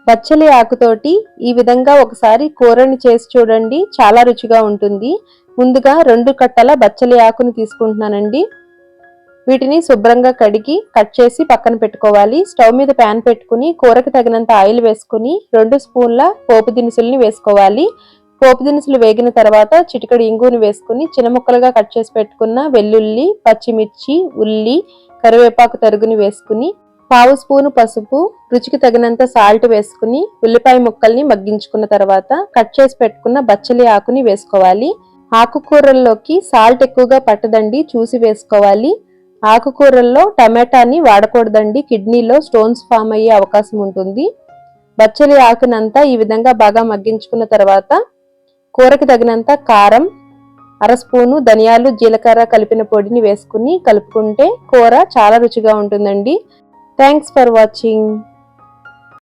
బచ్చలి ఆకుతోటి ఈ విధంగా ఒకసారి కూరని చేసి చూడండి, చాలా రుచిగా ఉంటుంది. ముందుగా 2 కట్టల బచ్చలి ఆకుని తీసుకుంటున్నానండి. వీటిని శుభ్రంగా కడిగి కట్ చేసి పక్కన పెట్టుకోవాలి. స్టవ్ మీద ప్యాన్ పెట్టుకుని కూరకు తగినంత ఆయిల్ వేసుకుని 2 స్పూన్ల పోపు దినుసుల్ని వేసుకోవాలి. పోపు దినుసులు వేగిన తర్వాత చిటికెడు ఇంగుని వేసుకుని చిన్న ముక్కలుగా కట్ చేసి పెట్టుకున్న వెల్లుల్లి, పచ్చిమిర్చి, ఉల్లి, కరివేపాకు తరుగుని వేసుకుని 1/2 స్పూను పసుపు, రుచికి తగినంత సాల్ట్ వేసుకుని ఉల్లిపాయ ముక్కల్ని మగ్గించుకున్న తర్వాత కట్ చేసి పెట్టుకున్న బచ్చలి ఆకుని వేసుకోవాలి. ఆకుకూరల్లోకి సాల్ట్ ఎక్కువగా పట్టదండి, చూసి వేసుకోవాలి. ఆకుకూరల్లో టమాటాని వాడకూడదండి, కిడ్నీలో స్టోన్స్ ఫామ్ అయ్యే అవకాశం ఉంటుంది. బచ్చలి ఆకునంతా ఈ విధంగా బాగా మగ్గించుకున్న తర్వాత కూరకి తగినంత కారం, 1/2 స్పూను ధనియాలు, జీలకర్ర కలిపిన పొడిని వేసుకుని కలుపుకుంటే కూర చాలా రుచిగా ఉంటుందండి. Thanks for watching.